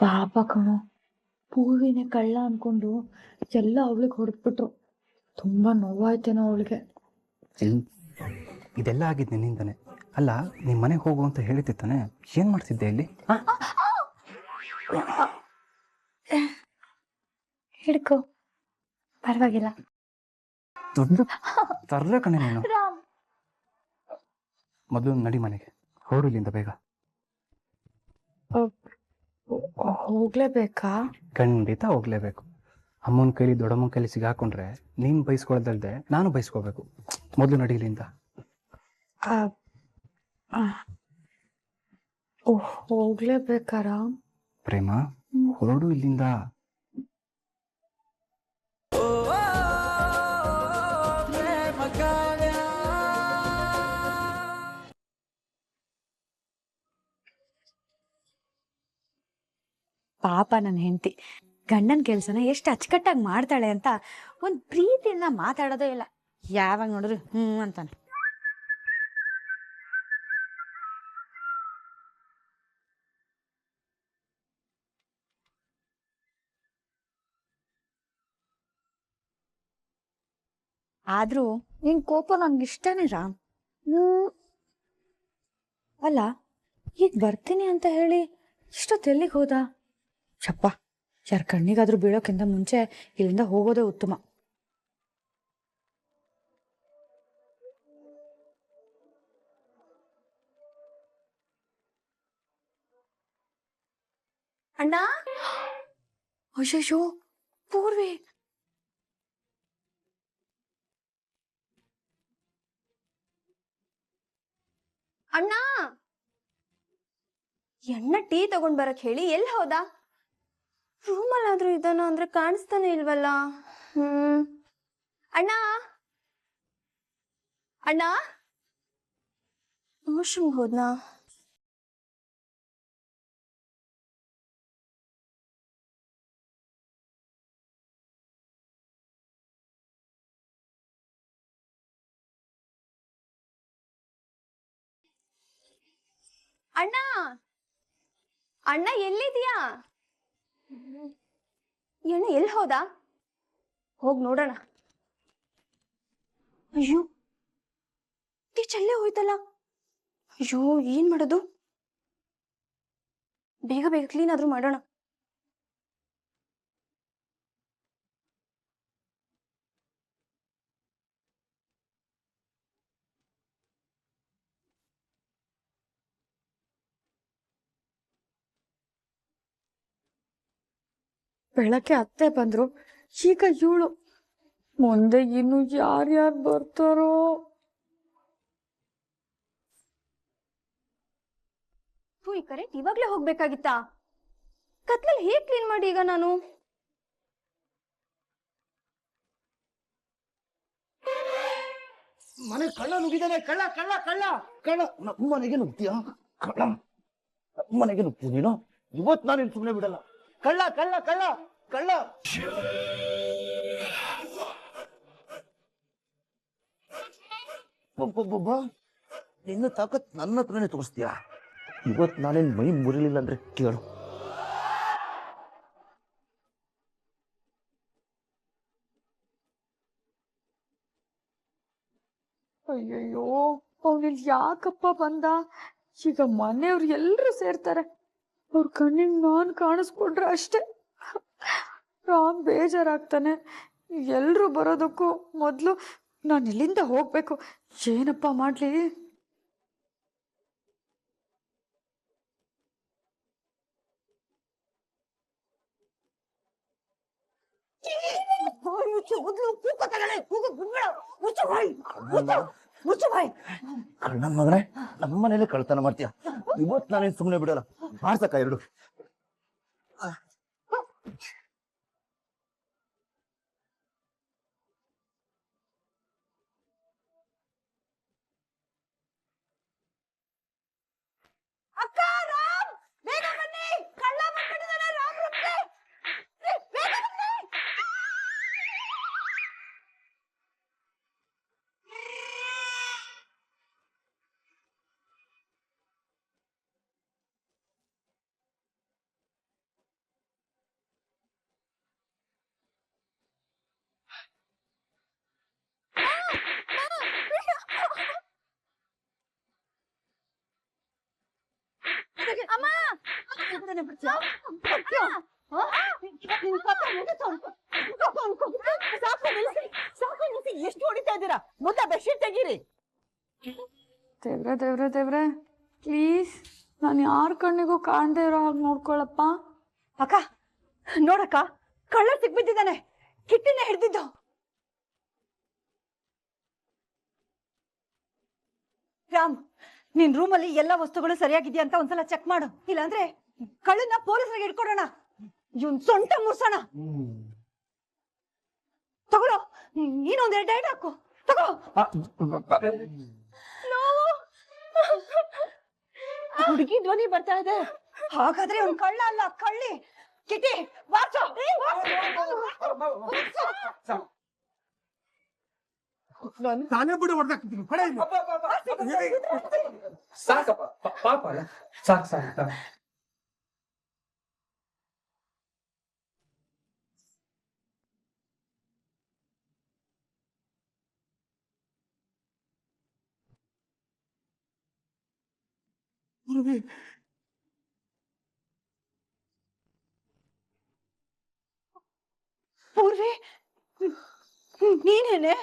ಪಾಪ ಕಣೋ, ಪೂವಿನೇ ಕಳ್ಳ ಅನ್ಕೊಂಡು ಎಲ್ಲ ಅವಳಿಗೆ ಹೊಡೆದ್ಬಿಟ್ರು. ತುಂಬಾ ನೋವಾಯ್ತೇನೋ ಅವಳಿಗೆ. ಇದೆಲ್ಲ ಆಗಿದ್ದು ನಿನ್ನಿಂದಾನೆ. ಅಲ್ಲ, ನಿಮ್ಮ ಮನೆಗೆ ಹೋಗು ಅಂತ ಹೇಳಿದ್ದೆ ತಾನೆ, ಏನು ಮಾಡ್ತಿದ್ದೆ ಇಲ್ಲಿ? ಹಿಡ್ಕೋ, ಪರವಾಗಿಲ್ಲ. ದೊಡ್ಡ ತರ್ಲೆ ಕಣೆ ನೀನು. ಮೊದಲು ನಡಿ ಮನೆಗೆ, ಹೊರಡು ಇಲ್ಲಿಂದ ಬೇಗ. ಹೋಗ್ಲೇಬೇಕಾ? ಖಂಡಿತ ಹೋಗ್ಲೇಬೇಕು. ಅಮ್ಮನ ಕೈಲಿ ದೊಡ್ಡಮ್ಮನ ಕೈಲಿ ಸಿಗಾಕೊಂಡ್ರೆ ನೀನು ಬೈಸ್ಕೊಳ್ದಲ್ದೆ ನಾನು ಬೈಸ್ಕೋಬೇಕು. ಮೊದಲು ನಡಿ ಇಲ್ಲಿಂದ. ಹೋಗ್ಲೇಬೇಕಾರ? ಪ್ರೇಮ, ಹೊರಡು ಇಲ್ಲಿಂದ. ಪಾಪ ನನ್ನ ಹೆಂಡತಿ ಗಂಡನ ಕೆಲ್ಸನ ಎಷ್ಟು ಅಚ್ಚುಕಟ್ಟಾಗಿ ಮಾಡ್ತಾಳೆ ಅಂತ ಒಂದ್ ಪ್ರೀತಿಯಿಂದ ಮಾತಾಡೋದೇ ಇಲ್ಲ. ಯಾವಾಗ ನೋಡಿದ್ರು ಅಂತಾನೆ. ಆದ್ರೂ ನಿನ್ ಕೋಪ ನನ್ಗೆ ಇಷ್ಟನೇ ರಾಮ್. ಅಲ್ಲ, ಈಗ ಬರ್ತೀನಿ ಅಂತ ಹೇಳಿ ಇಷ್ಟೊತ್ತೆಲ್ಲಿಗೆ ಹೋದ? ಚಪ್ಪ, ಯಾರ ಕಣ್ಣಿಗಾದ್ರೂ ಬೀಳೋಕ್ಕಿಂತ ಮುಂಚೆ ಇಲ್ಲಿಂದ ಹೋಗೋದೇ ಉತ್ತಮ. ಅಣ್ಣ, ಅಯ್ಯೋ ಪೂರ್ವಿ, ಅಣ್ಣ, ಎಣ್ಣ ಟೀ ತಗೊಂಡ್ ಬರಕ್ ಹೇಳಿ ಎಲ್ಲಿ ಹೋದ? ರೂಮಲ್ಲಾದ್ರೂ ಇದ್ದಾನ ಅಂದ್ರೆ ಕಾಣಿಸ್ತಾನೆ ಇಲ್ವಲ್ಲ. ಅಣ್ಣ, ಅಣ್ಣ, ವಾಶ್ರೂಮ್ ಹೋದ್ನಾ? ಅಣ್ಣ, ಅಣ್ಣ ಎಲ್ಲಿದ್ಯಾ? ಅಣ್ಣ ಎಲ್ಲಿ ಹೋದ? ಹೋಗ್ ನೋಡೋಣ. ಅಯ್ಯೋ, ಟೀ ಚಲ್ಲೇ ಹೋಯ್ತಲ್ಲ. ಅಯ್ಯೋ, ಏನ್ ಮಾಡೋದು? ಬೇಗ ಬೇಗ ಕ್ಲೀನ್ ಆದ್ರೂ ಮಾಡೋಣ. ಬೆಳಗ್ಗೆ ಅತ್ತೆ ಬಂದ್ರು, ಈಗ ಇವಳು. ಮುಂದೆ ಇನ್ನು ಯಾರ್ಯಾರು ಬರ್ತಾರೋ? ಈ ಕರೆಂಟ್ ಇವಾಗ್ಲೇ ಹೋಗ್ಬೇಕಾಗಿತ್ತಾ? ಕತ್ಲಲ್ಲಿ ಹೇಗ್ ಕ್ಲೀನ್ ಮಾಡಿ ಈಗ ನಾನು? ಮನೆ ಕಳ್ಳ ನುಗ್ಗಿದ್ದಾನೆ. ಕಳ್ಳ ಕಳ್ಳ ಕಳ್ಳ ಕಳ್ಳ. ನಮ್ಮ ಮನೆಗೆ ನುಗ್ತೀಯ? ಕಳ್ಳ ಮನೆಗೆ ನುಗ್ತೀಯ ನೀನು? ಇವತ್ತು ನಾನು ಸುಮ್ಮನೆ ಬಿಡಲ್ಲ. ಕಳ್ಳ ಕಳ್ಳ ಕಳ್ಳ ಕಳ್ಳ. ನಿನ್ನ ತಾಕತ್ ನನ್ನ ಹತ್ರನೇ ತೋರಿಸ್ತೀಯ? ಇವತ್ತು ನಾನೇನ್ ಮೈ ಮುರಿಲಿಲ್ಲ ಅಂದ್ರೆ ಕೇಳು. ಅಯ್ಯಯ್ಯೋ, ಅವನಿಲ್ ಯಾಕಪ್ಪ ಬಂದ? ಈಗ ಮನೆಯವ್ರು ಎಲ್ರು ಸೇರ್ತಾರೆ. ಅವ್ರ ಕಣ್ಣಿಗೆ ನಾನ್ ಕಾಣಿಸ್ಕೊಂಡ್ರೆ ಅಷ್ಟೇ ರಾಮ್ ಬೇಜಾರಾಗ್ತಾನೆ. ಎಲ್ರು ಬರೋದಕ್ಕೂ ಮೊದ್ಲು ನಾನು ಇಲ್ಲಿಂದ ಹೋಗ್ಬೇಕು. ಏನಪ್ಪ ಮಾಡ್ಲಿ? ಕಳ್ಳನ್ ಮಗನೇ, ನಮ್ಮ ಮನೇಲಿ ಕಳ್ತನ ಮಾಡ್ತೀಯ? ಇವತ್ತು ನಾನೇನ್ ಸುಮ್ಮನೆ ಬಿಡಲ್ಲ. ಮಾಡ್ಸಕ್ಕ ಎರಡು. ಅಕ್ಕ, ರಾಮ್, ಬೇಗ ಬನ್ನಿ, ಕಳ್ಳ ಬಂದ್ಬಿಟ್ಟಿದಾನೆ ರಾಮ್ ರೂಮ್ಗೆ. ಬೇಗ ಬನ್ನಿ. ಎಷ್ಟು ಹೊಡಿತಾ ಇದ್ದೀರಾ? ಮುದ್ದ ಬೆಡ್ಶೀಟ್ ತೆಗೀರಿ. ದೇವ್ರೆ ದೇವ್ರೆ ದೇವ್ರೆ, ಪ್ಲೀಸ್ ನಾನು ಯಾರ ಕಣ್ಣಿಗೂ ಕಾಣದೇ ಇರೋ ಹಾಗೆ ನೋಡ್ಕೊಳಪ್ಪ. ಅಕ್ಕ ನೋಡಕ್ಕ, ಕಳ್ಳ ಸಿಕ್ಬಿದ್ದಿದ್ದಾನೆ. ಕಿಟ್ಟಿನ ಹಿಡ್ದಿದ್ದು. ರಾಮ್, ನಿನ್ ರೂಮಲ್ಲಿ ಎಲ್ಲ ವಸ್ತುಗಳು ಸರಿಯಾಗಿದ್ಯಾ ಅಂತ ಒಂದ್ಸಲ ಚೆಕ್ ಮಾಡು. ಇಲ್ಲಾಂದ್ರೆ ಕಳ್ಳನ್ನ ಪೊಲೀಸರಿಗೆ ಹಿಡ್ಕೊಡೋಣ. ಇವನ್ ಸೊಂಟ ಮುರ್ಸೋಣ. ತಗೊಳ್ಳೋ, ನೀನೊಂದ್ 2 ಡೈಟ್ ಹಾಕು. ತಗೋ. ಹುಡುಗಿ ಧ್ವನಿ ಬರ್ತಾ ಇದೆ. ಹಾಗಾದ್ರೆ ಅವ್ನ್ ಕಳ್ಳ ಅಲ್ಲ, ಕಳ್ಳಿ. ಕಿಟಿ ವಾಚು. ತಾನೇ ಬಿಡು ಹೊಡೆದಾಕ್ತೀನಿ. ಕಡೆ ಸಾಕಪ್ಪ ಪಾಪ ಅಲ್ಲ, ಸಾಕು ಸಾಕು. ಪೂರ್ವಿ, ನೀನೇನೆ?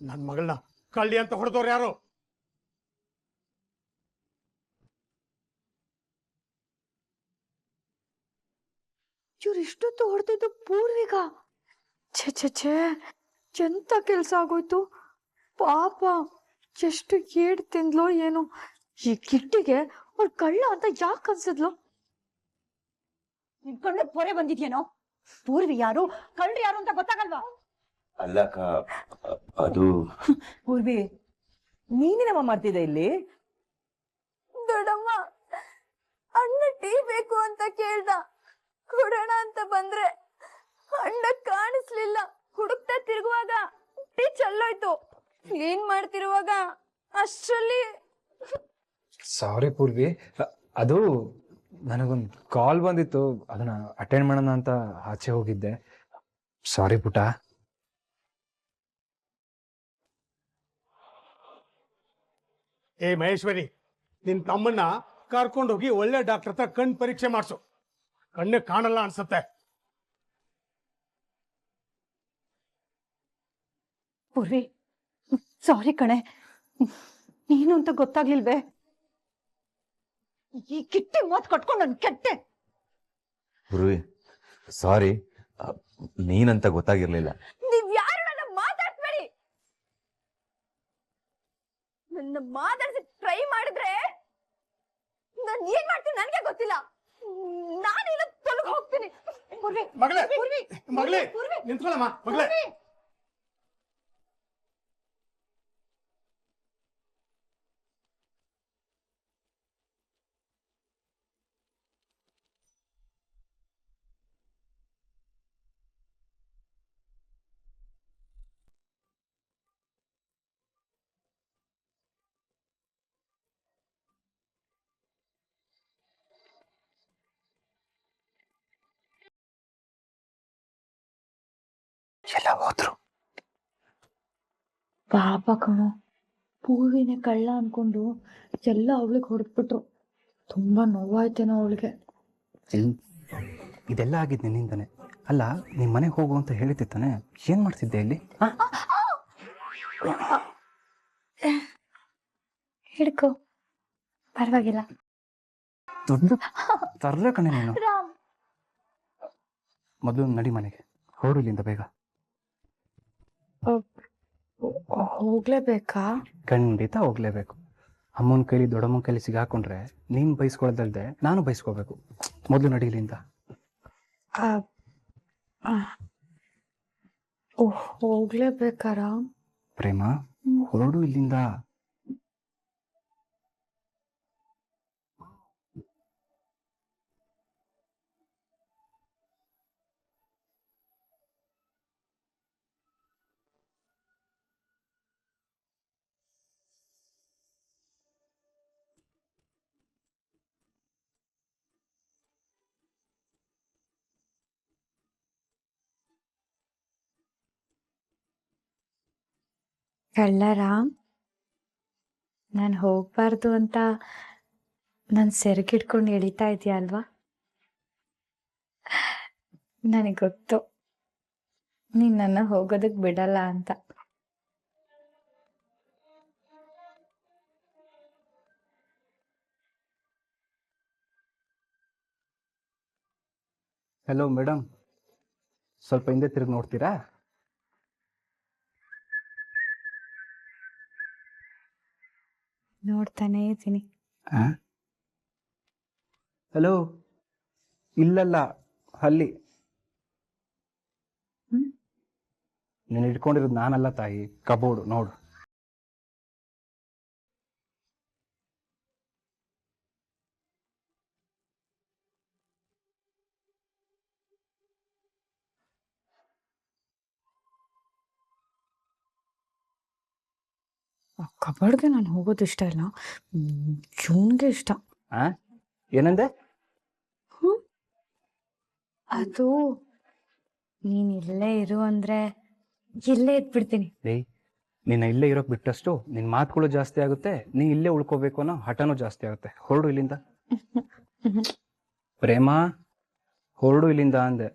ನನ್ ಮಗಳನ್ನ ಕಳ್ಳಿ ಅಂತ ಹೊಡೆದವ್ರು ಯಾರು? ಇವ್ರು ಇಷ್ಟೊತ್ತು ಹೊಡೆದಿದ್ದು ಪೂರ್ವಿಗ. ಛೆ ಛೆ ಛೆ, ಎಂತ ಕೆಲ್ಸ ಆಗೋಯ್ತು ಪಾಪ. ಎಷ್ಟು ಏಡ್ ತಿಂದ್ಲೋ ಏನೋ. ಈ ಕಿಟ್ಟಿಗೆ ಅವ್ಳು ಕಳ್ಳ ಅಂತ ಯಾಕೆ ಅನ್ಸಿದ್ಲು? ನಿನ್ ಕಣ್ಣು ಪೊರೆ ಬಂದಿದ್ಯೇನೋ? ಪೂರ್ವಿ ಯಾರು, ಕಳ್ರಿ ಯಾರು ಅಂತ ಗೊತ್ತಾಗಲ್ವಾ? ಅಲ್ಲಕ್ಕ, ಅದು ಪೂರ್ವಿ, ನೀನೇನಮ್ಮ ಮಾಡ್ತಿದ್ದೆ ಇಲ್ಲಿ? ದೊಡ್ಡಮ್ಮ, ಅಣ್ಣ ಟೀ ಬೇಕು ಅಂತ ಕೇಳ್ದ. ಕೊಡೋಣ ಅಂತ ಬಂದ್ರೆ ಅಣ್ಣ ಕಾಣಿಸ್ಲಿಲ್ಲ. ಹುಡುಕ್ತಾ ತಿರುಗುವಾಗ ಟೀ ಚೆಲ್ಲೋಯ್ತು. ಕ್ಲೀನ್ ಮಾಡ್ತಿರುವಾಗ ಅಷ್ಟ್ರಲ್ಲಿ. ಸಾರಿ ಪೂರ್ವಿ, ಅದು ನನಗೊಂದು ಕಾಲ್ ಬಂದಿತ್ತು, ಅದನ್ನ ಅಟೆಂಡ್ ಮಾಡೋಣ ಅಂತ ಆಚೆ ಹೋಗಿದ್ದೆ. ಸಾರಿ ಪುಟ. ಏ ಮಹೇಶ್ವರಿ, ನಿನ್ ತಮ್ಮನ್ನ ಕರ್ಕೊಂಡೋಗಿ ಒಳ್ಳೆ ಡಾಕ್ಟರ್ ಹತ್ರ ಕಣ್ ಪರೀಕ್ಷೆ ಮಾಡ್ಸು. ಕಣ್ಣು ಕಾಣಲ್ಲ ಅನ್ಸತ್ತೆ. ಪೂರ್ವಿ, ಸಾರಿ ಕಣೆ, ನೀನು ಅಂತ ಗೊತ್ತಾಗ್ಲಿಲ್ವೇ? ಈ ಕಿಟ್ಟಿ ಮಾತ್ ಕಟ್ಕೊಂಡು ನನ್ ಕೆಟ್ಟೆ. ಗುರುವಿ, ಸಾರಿ, ನೀನಂತ ಗೊತ್ತಾಗಿರ್ಲಿಲ್ಲ. ನೀವ್ ಯಾರು ನನ್ನ ಮಾತಾಡ್ಬೇಡಿ. ನನ್ನ ಮಾತಾಡ್ಸಿ ಟ್ರೈ ಮಾಡಿದ್ರೆ ನಾನ್ ಏನ್ ಮಾಡ್ತೀನಿ ನನ್ಗೆ ಗೊತ್ತಿಲ್ಲ. ನಾನಿಲ್ಲ ತೊಲಗ್ ಹೋಗ್ತೀನಿ. ಪೂರ್ವಿ, ಮಗಳೇ, ಪೂರ್ವಿ, ಮಗಳೇ, ಪೂರ್ವಿ, ನಿಂತ್ಕೊಳ್ಳಮ್ಮ ಮಗಳೇ. ಪೂರ್ವಿ. ಎಲ್ಲ ಹೋದ್ರು. ಪಾಪ ಕಣೋ, ಪೂರ್ವಿನೇ ಕಳ್ಳ ಅನ್ಕೊಂಡು ಎಲ್ಲ ಅವಳಿಗೆ ಹೊಡೆದ್ಬಿಟ್ರು. ತುಂಬಾ ನೋವಾಯ್ತೇನೋ ಅವಳಿಗೆ. ಇದೆಲ್ಲ ಆಗಿದ್ ನಿನ್ನಿಂದಾನೆ. ಅಲ್ಲ, ನಿಮ್ ಮನೆಗೆ ಹೋಗು ಅಂತ ಹೇಳಿದ್ದೆ ತಾನೆ, ಏನ್ ಮಾಡ್ತಿದ್ದೆ ಇಲ್ಲಿ? ಹಿಡ್ಕೋ, ಪರವಾಗಿಲ್ಲ. ದೊಡ್ಡ ತರ್ಲೆ ಕಣೆ ನೀನು. ಮೊದಲು ನಡಿ ಮನೆಗೆ, ಹೊರಡು ಇಲ್ಲಿಂದ ಬೇಗ. ಹೋಗ್ಲೇಬೇಕಾ? ಖಂಡಿತ ಹೋಗ್ಲೇಬೇಕು. ಅಮ್ಮನ ಕೈಲಿ ದೊಡ್ಡಮ್ಮನ ಕೈಲಿ ಸಿಗಾಕೊಂಡ್ರೆ ನೀನ್ ಬೈಸ್ಕೊಳ್ದಲ್ದೆ ನಾನು ಬೈಸ್ಕೋಬೇಕು. ಮೊದಲು ನಡಿ ಇಲ್ಲಿಂದ. ಹೋಗ್ಲೇಬೇಕಾ ಪ್ರೇಮ, ಹೊರಡು ಇಲ್ಲಿಂದ. ಕಳ್ಳರಾಮ್, ನಾನು ಹೋಗ್ಬಾರ್ದು ಅಂತ ನಾನು ಸೆರಗಿಡ್ಕೊಂಡು ಎಳಿತಾ ಇದೆಯಾ ಅಲ್ವಾ? ನನಗೆ ಗೊತ್ತು ನೀನ್ ನನ್ನ ಹೋಗೋದಕ್ಕೆ ಬಿಡಲ್ಲ ಅಂತ. ಹಲೋ ಮೇಡಮ್, ಸ್ವಲ್ಪ ಹಿಂದೆ ತಿರುಗಿ ನೋಡ್ತೀರಾ? ನೋಡ್ತಾನೇ ಇದ್ದೀನಿ. ಹಲೋ, ಇಲ್ಲಲ್ಲ, ಅಲ್ಲಿ. ನೀನು ಇಟ್ಕೊಂಡಿರೋದು ನಾನಲ್ಲ ತಾಯಿ, ಕಬೋರ್ಡು ನೋಡು. ಕಬಾಡ್ಗೆ ನಾನು ಹೋಗೋದು ಇಷ್ಟ ಇಲ್ಲ, ಇವನ್ಗೆ ಇಷ್ಟ. ಏನಂದೆ? ಅದು ನೀನ್ ಇಲ್ಲೇ ಇರು ಅಂದ್ರೆ ಇಲ್ಲೇ ಇದ್ಬಿಡ್ತೀನಿ. ಏಯ್, ನಿನ್ನ ಇಲ್ಲೇ ಇರೋಕ್ ಬಿಟ್ಟಷ್ಟು ನಿನ್ನ ಮಾತುಗಳು ಜಾಸ್ತಿ ಆಗುತ್ತೆ, ನೀ ಇಲ್ಲೇ ಉಳ್ಕೋಬೇಕು ಅನ್ನೋ ಹಠನೂ ಜಾಸ್ತಿ ಆಗುತ್ತೆ. ಹೊರಡು ಇಲ್ಲಿಂದ. ಪ್ರೇಮ, ಹೊರಡು ಇಲ್ಲಿಂದ ಅಂದೆ.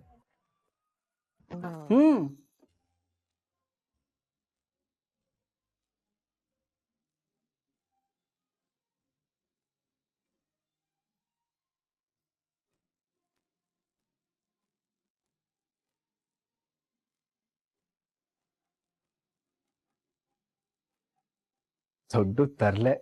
ದೊಡ್ಡ ತರ್ಲೆ.